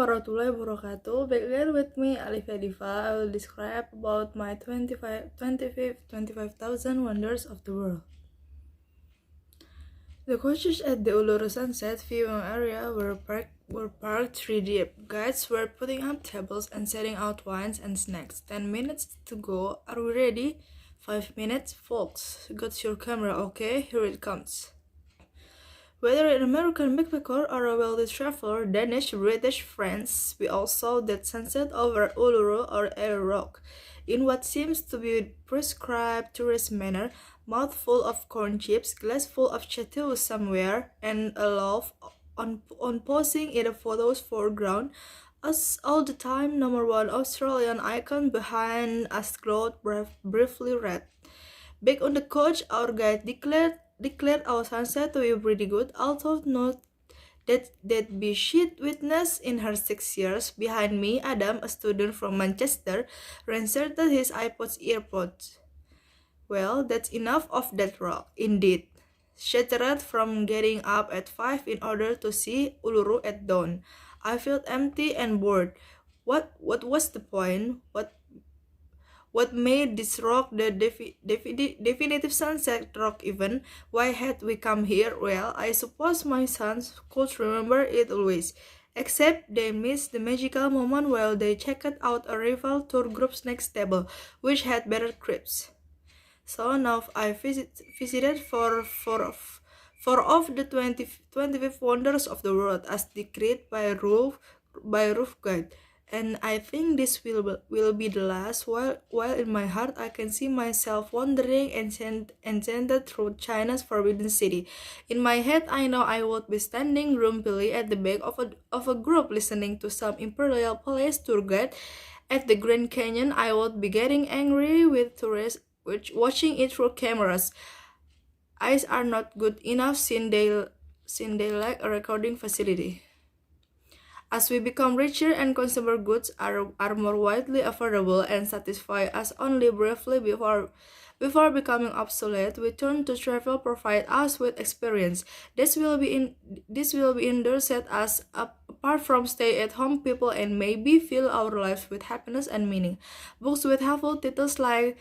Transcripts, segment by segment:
warahmatullahi wabarakatuh. Back again with me, Alifia Diva. I will describe about my 25,000 wonders of the world. The coaches at the Uluru Sunset viewing area were parked 3 deep. Guides were putting up tables and setting out wines and snacks. 10 minutes to go. Are we ready? 5 minutes, folks. Got your camera, okay? Here it comes. Whether an American backpacker or a wealthy traveler, Danish, British, French, we all saw that sunset over Uluru or Eyre Rock. In what seems to be a prescribed tourist manner, mouthful of corn chips, glass full of chateau somewhere, and a love on posing in a photo's foreground, as all the time #1 Australian icon behind us glowed briefly red. Back on the coach, our guide declared our sunset to be pretty good, although not that be she'd witnessed in her 6 years. Behind me, Adam, a student from Manchester, reinserted his iPod's earpods. Well, that's enough of that rock, indeed. Shattered from getting up at 5 in order to see Uluru at dawn. I felt empty and bored. What was the point? What made this rock the definitive sunset rock even? Why had we come here? Well, I suppose my sons could remember it always. Except they missed the magical moment while they checked out a rival tour group's next table, which had better cribs. So now I visited four of the 25 wonders of the world as decreed by Roof Guide. And I think this will be the last. While in my heart I can see myself wandering enchanted through China's forbidden city. In my head I know I would be standing grumpily at the back of a group listening to some Imperial Palace tour guide. At the Grand Canyon I would be getting angry with tourists watching it through cameras. Eyes are not good enough since they lack a recording facility. As we become richer and consumer goods are more widely affordable and satisfy us only briefly before becoming obsolete, we turn to travel provide us with experience. This will be endorsed as apart from stay-at-home people and maybe fill our lives with happiness and meaning. Books with helpful titles like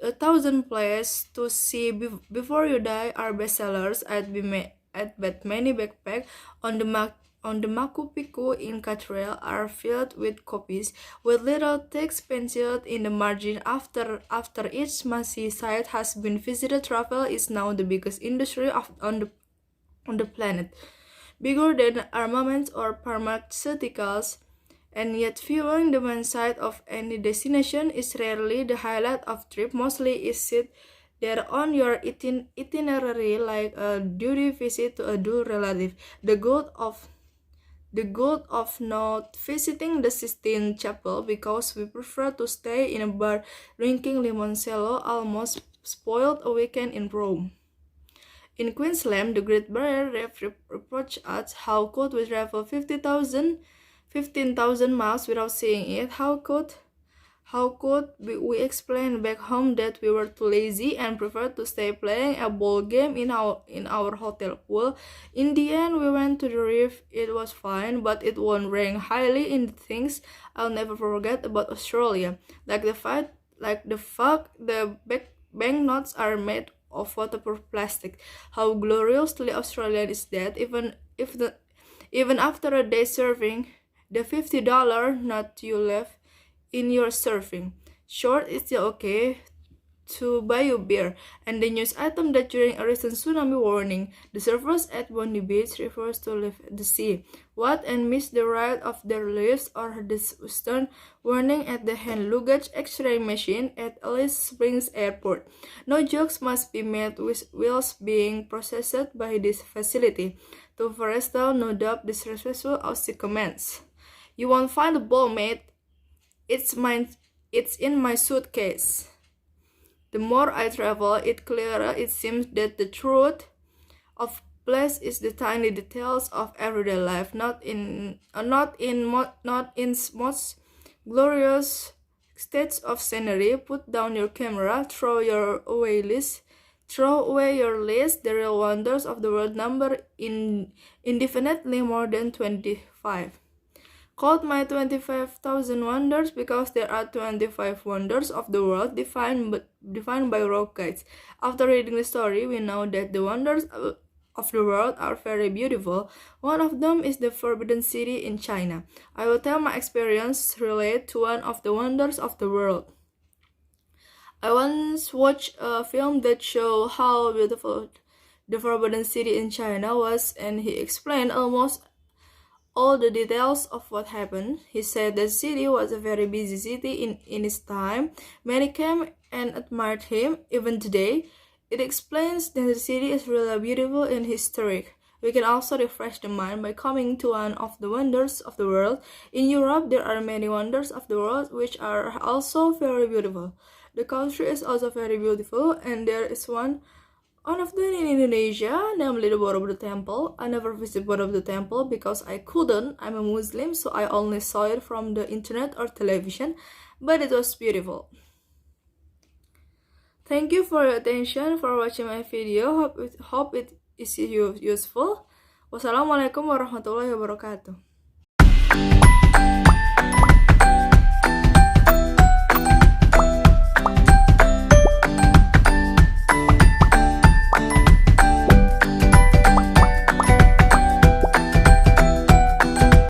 1,000 Places to See Before You Die are bestsellers. But many backpacks on the Machu Picchu Inca Trail are filled with copies, with little text penciled in the margin. After each massive site has been visited, travel is now the biggest industry on the planet, bigger than armaments or pharmaceuticals. And yet viewing the main site of any destination is rarely the highlight of trip. Mostly is sit there on your itinerary like a duty visit to a due relative. The goal of not visiting the Sistine Chapel because we prefer to stay in a bar drinking limoncello almost spoiled a weekend in Rome. In Queensland, the Great Barrier Reef reproached us. How could we travel 15,000 miles without seeing it? How could we explain back home that we were too lazy and preferred to stay playing a ball game in our hotel pool? In the end, we went to the reef. It was fine, but it won't rank highly in the things I'll never forget about Australia, like the fact the banknotes are made of waterproof plastic. How gloriously Australian is that? Even after a day surfing, the $50 note you left in your surfing short is still okay to buy you beer. And the news item that during a recent tsunami warning, the surfers at Bondi Beach refused to leave the sea. What and miss the ride of their lives, or the stern warning at the hand luggage X-ray machine at Alice Springs Airport. No jokes must be made with wheels being processed by this facility. To Forrestal, no doubt disrespectful Aussie comments. You won't find a ball, mate. It's in my suitcase. The more I travel, it clearer it seems that the truth of place is the tiny details of everyday life, not in most glorious states of scenery. Put down your camera, throw away your list. The real wonders of the world number indefinitely more than 25. called My 25,000 Wonders because there are 25 wonders of the world defined by rock guides. After reading the story, we know that the wonders of the world are very beautiful. One of them is the Forbidden City in China. I will tell my experience related to one of the wonders of the world. I once watched a film that showed how beautiful the Forbidden City in China was, and he explained almost all the details of what happened. He said the city was a very busy city in its time. Many came and admired him, even today. It explains that the city is really beautiful and historic. We can also refresh the mind by coming to one of the wonders of the world. In Europe, there are many wonders of the world which are also very beautiful. The country is also very beautiful, and there is one of them in Indonesia, namely the Borobudur Temple. I never visited Borobudur Temple because I couldn't. I'm a Muslim, so I only saw it from the internet or television, but it was beautiful. Thank you for your attention, for watching my video. Hope it is useful. Wassalamualaikum warahmatullahi wabarakatuh.